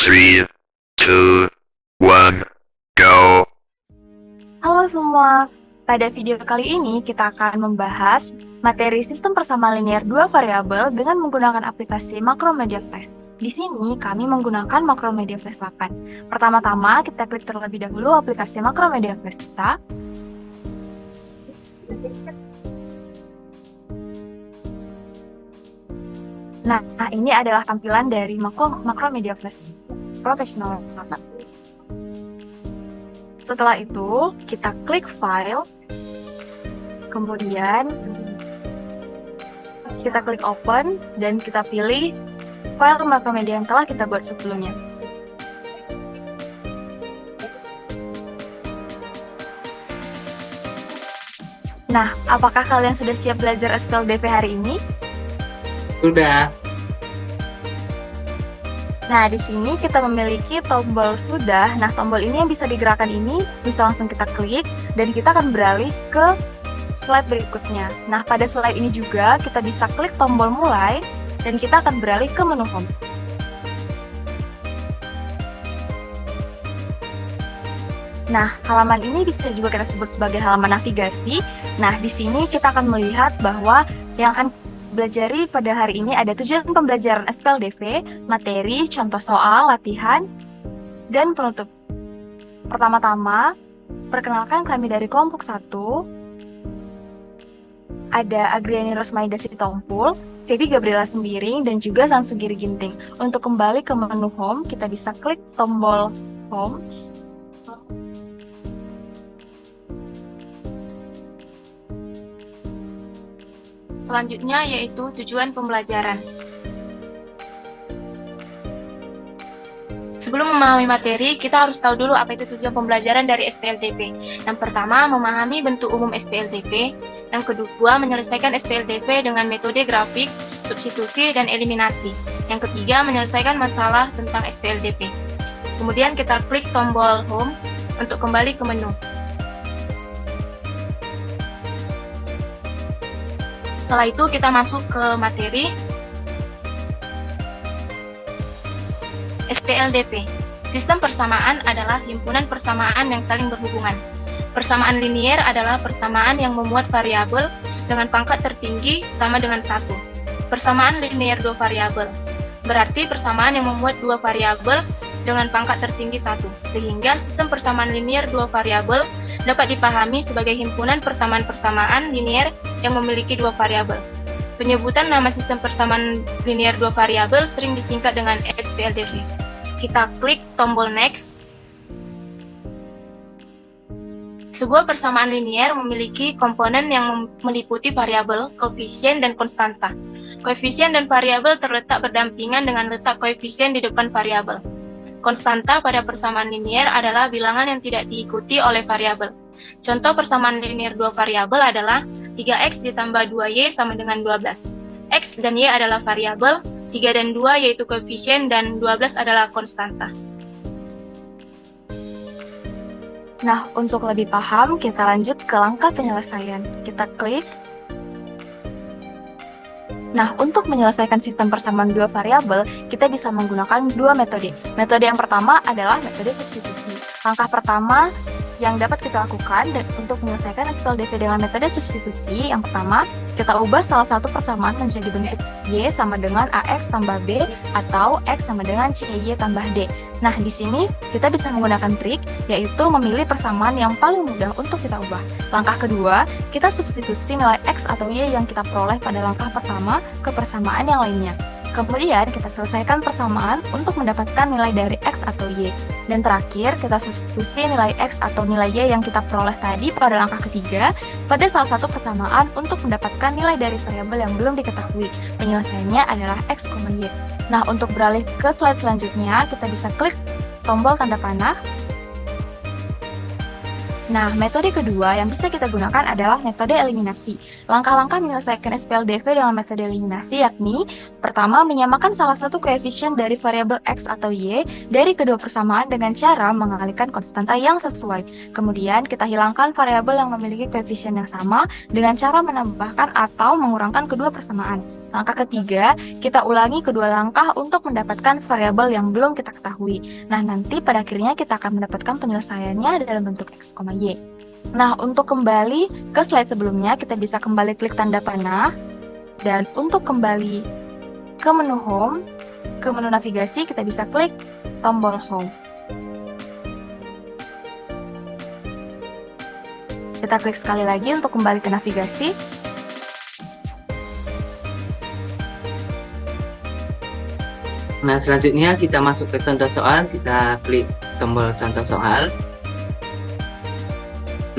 3, 2, 1, go. Halo semua, pada video kali ini kita akan membahas materi sistem persamaan linear dua variabel dengan menggunakan aplikasi Macromedia Flash. Di sini kami menggunakan Macromedia Flash 8. Pertama-tama kita klik terlebih dahulu aplikasi Macromedia Flash kita. Nah, ini adalah tampilan dari Macromedia Flash Professional. Setelah itu, kita klik File, kemudian kita klik Open, dan kita pilih file Macromedia yang telah kita buat sebelumnya. Nah, apakah kalian sudah siap belajar SPLDV hari ini? Sudah. Nah, di sini kita memiliki tombol sudah. Nah, tombol ini yang bisa digerakkan ini bisa langsung kita klik dan kita akan beralih ke slide berikutnya. Nah, pada slide ini juga kita bisa klik tombol mulai dan kita akan beralih ke menu home. Nah, halaman ini bisa juga kita sebut sebagai halaman navigasi. Nah, di sini kita akan melihat bahwa yang akan belajari pada hari ini ada tujuan pembelajaran SPLDV, materi, contoh soal, latihan, dan penutup. Pertama-tama, perkenalkan kami dari kelompok 1. Ada Agriani Rosmaida Sitompul, Feby Gabriela Sembiring, dan juga Sansugiri Ginting. Untuk kembali ke menu home, kita bisa klik tombol home. Selanjutnya yaitu tujuan pembelajaran. Sebelum memahami materi, kita harus tahu dulu apa itu tujuan pembelajaran dari SPLDV. Yang pertama, memahami bentuk umum SPLDV. Yang kedua, menyelesaikan SPLDV dengan metode grafik, substitusi, dan eliminasi. Yang ketiga, menyelesaikan masalah tentang SPLDV. Kemudian kita klik tombol Home untuk kembali ke menu. Setelah itu kita masuk ke materi SPLDV. Sistem persamaan adalah himpunan persamaan yang saling berhubungan. Persamaan linier adalah persamaan yang memuat variabel dengan pangkat tertinggi sama dengan 1. Persamaan linier dua variabel berarti persamaan yang memuat dua variabel dengan pangkat tertinggi 1, sehingga sistem persamaan linier dua variabel dapat dipahami sebagai himpunan persamaan-persamaan linier yang memiliki dua variabel. Penyebutan nama sistem persamaan linier dua variabel sering disingkat dengan SPLDV. Kita klik tombol Next. Sebuah persamaan linier memiliki komponen yang meliputi variabel, koefisien, dan konstanta. Koefisien dan variabel terletak berdampingan dengan letak koefisien di depan variabel. Konstanta pada persamaan linier adalah bilangan yang tidak diikuti oleh variabel. Contoh persamaan linier dua variabel adalah 3x ditambah 2y sama dengan 12. X dan y adalah variabel, 3 dan 2 yaitu koefisien, dan 12 adalah konstanta. Nah, untuk lebih paham, kita lanjut ke langkah penyelesaian. Kita klik. Nah, untuk menyelesaikan sistem persamaan dua variabel, kita bisa menggunakan dua metode. Metode yang pertama adalah metode substitusi. Langkah pertama yang dapat kita lakukan untuk menyelesaikan SPLDV dengan metode substitusi, yang pertama, kita ubah salah satu persamaan menjadi bentuk Y sama dengan AX tambah B atau X sama dengan CY tambah D. Nah, di sini kita bisa menggunakan trik, yaitu memilih persamaan yang paling mudah untuk kita ubah. Langkah kedua, kita substitusi nilai X atau Y yang kita peroleh pada langkah pertama ke persamaan yang lainnya. Kemudian kita selesaikan persamaan untuk mendapatkan nilai dari X atau Y. Dan terakhir, kita substitusi nilai X atau nilai Y yang kita peroleh tadi pada langkah ketiga pada salah satu persamaan untuk mendapatkan nilai dari variabel yang belum diketahui. Penyelesaiannya adalah X, Y. Nah, untuk beralih ke slide selanjutnya, kita bisa klik tombol tanda panah. Nah, metode kedua yang bisa kita gunakan adalah metode eliminasi. Langkah-langkah menyelesaikan SPLDV dengan metode eliminasi yakni, pertama, menyamakan salah satu koefisien dari variabel X atau Y dari kedua persamaan dengan cara mengalihkan konstanta yang sesuai. Kemudian, kita hilangkan variabel yang memiliki koefisien yang sama dengan cara menambahkan atau mengurangkan kedua persamaan. Langkah ketiga, kita ulangi kedua langkah untuk mendapatkan variabel yang belum kita ketahui. Nah, nanti pada akhirnya kita akan mendapatkan penyelesaiannya dalam bentuk X, Y. Nah, untuk kembali ke slide sebelumnya, kita bisa kembali klik tanda panah. Dan untuk kembali ke menu Home, ke menu navigasi, kita bisa klik tombol Home. Kita klik sekali lagi untuk kembali ke navigasi. Nah, selanjutnya kita masuk ke contoh soal, kita klik tombol contoh soal.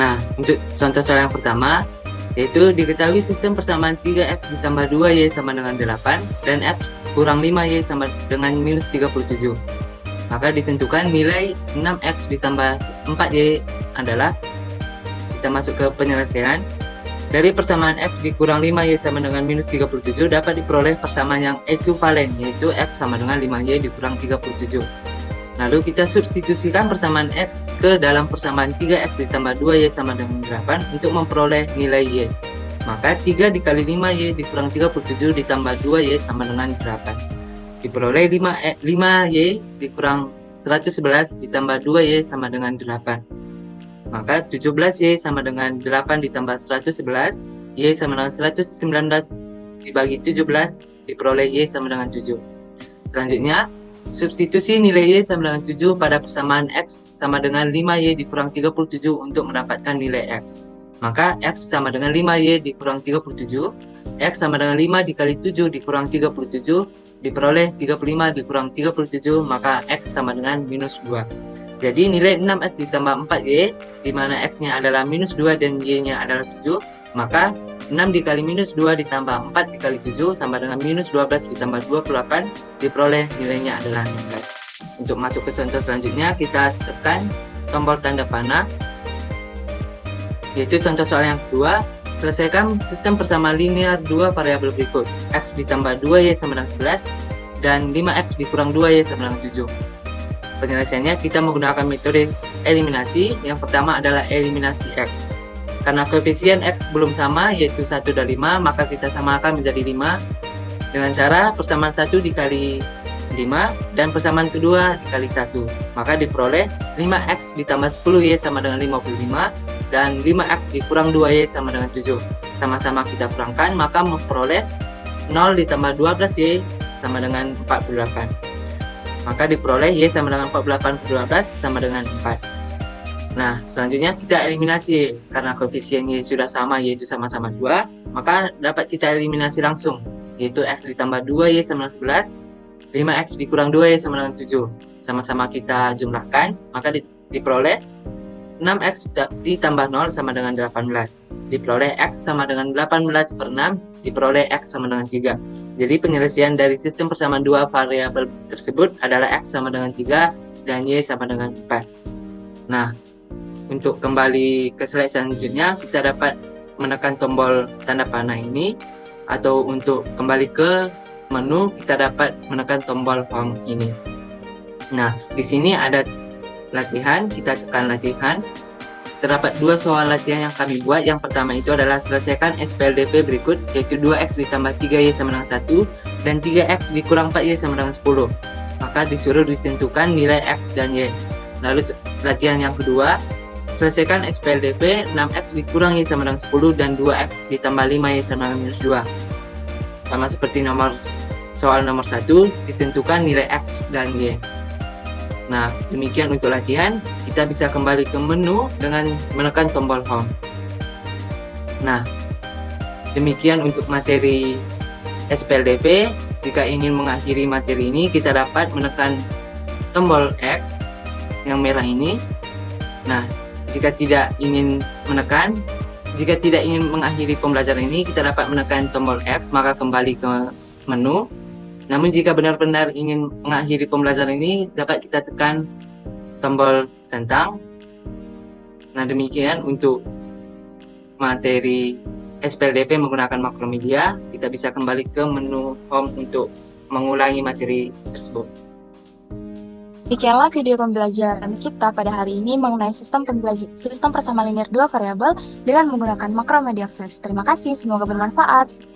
Nah, untuk contoh soal yang pertama, yaitu diketahui sistem persamaan 3x ditambah 2y sama dengan 8 dan x kurang 5y sama dengan minus 37. Maka ditentukan nilai 6x ditambah 4y adalah, kita masuk ke penyelesaian. Dari persamaan x dikurang 5y sama dengan minus 37 dapat diperoleh persamaan yang ekuivalen, yaitu x sama dengan 5y dikurang 37. Lalu kita substitusikan persamaan x ke dalam persamaan 3x ditambah 2y sama dengan 8 untuk memperoleh nilai y. Maka 3 dikali 5y dikurang 37 ditambah 2y sama dengan 8. Diperoleh 5y dikurang 111 ditambah 2y sama dengan 8. Maka 17y sama dengan 8 ditambah 111, y sama dengan 119 dibagi 17, diperoleh y sama dengan 7. Selanjutnya, substitusi nilai y sama dengan 7 pada persamaan x sama dengan 5y dikurang 37 untuk mendapatkan nilai x. Maka x sama dengan 5y dikurang 37, x sama dengan 5 dikali 7 dikurang 37, diperoleh 35 dikurang 37, maka x sama dengan minus 2. Jadi nilai 6x ditambah 4y, di mana x-nya adalah minus 2 dan y-nya adalah 7, maka 6 dikali minus 2 ditambah 4 dikali 7 sama dengan minus 12 ditambah 28, diperoleh nilainya adalah 16. Untuk masuk ke contoh selanjutnya, kita tekan tombol tanda panah, yaitu contoh soal yang kedua. Selesaikan sistem persamaan linear dua variabel berikut, x ditambah 2y sama dengan 11, dan 5x dikurang 2y sama dengan 7. Penyelesaiannya kita menggunakan metode eliminasi. Yang pertama adalah eliminasi x. Karena koefisien x belum sama, yaitu 1 dan 5, maka kita samakan menjadi 5 dengan cara persamaan 1 dikali 5 dan persamaan kedua dikali 1. Maka diperoleh 5x ditambah 10y sama dengan 55 dan 5x dikurang 2y sama dengan 7. Sama-sama kita kurangkan, maka memperoleh 0 ditambah 12y sama dengan 48. Maka diperoleh y sama dengan 48 per 12 sama dengan 4. Nah, selanjutnya kita eliminasi. Karena koefisien y sudah sama, yaitu sama-sama 2, maka dapat kita eliminasi langsung, yaitu x ditambah 2y sama dengan 11, 5x dikurang 2y sama dengan 7. Sama-sama kita jumlahkan, maka diperoleh 6x ditambah 0 sama dengan 18. Diperoleh x sama dengan 18 per 6, diperoleh x sama dengan 3. Jadi penyelesaian dari sistem persamaan dua variabel tersebut adalah x sama dengan 3 dan y sama dengan 4. Nah, untuk kembali ke slide selanjutnya, kita dapat menekan tombol tanda panah ini, atau untuk kembali ke menu, kita dapat menekan tombol home ini. Nah, di sini ada latihan, kita tekan latihan. Terdapat dua soal latihan yang kami buat. Yang pertama itu adalah selesaikan SPLDP berikut, yaitu 2x ditambah 3y sama dengan 1 dan 3x dikurang 4y sama dengan 10. Maka disuruh ditentukan nilai x dan y. Lalu latihan yang kedua, selesaikan SPLDP 6x dikurang y sama dengan 10 dan 2x ditambah 5y sama dengan minus 2. Sama seperti soal nomor 1, ditentukan nilai x dan y. Nah, demikian untuk latihan. Kita bisa kembali ke menu dengan menekan tombol home. Nah, demikian untuk materi SPLDP. Jika ingin mengakhiri materi ini, kita dapat menekan tombol X yang merah ini. Nah, jika tidak ingin mengakhiri pembelajaran ini, kita dapat menekan tombol X, maka kembali ke menu. Namun jika benar-benar ingin mengakhiri pembelajaran ini, dapat kita tekan tombol centang. Nah, demikian untuk materi SPLDP menggunakan Makromedia. Kita bisa kembali ke menu home untuk mengulangi materi tersebut. Demikianlah video pembelajaran kita pada hari ini mengenai sistem persamaan linear dua variabel dengan menggunakan Makromedia Flash. Terima kasih, semoga bermanfaat.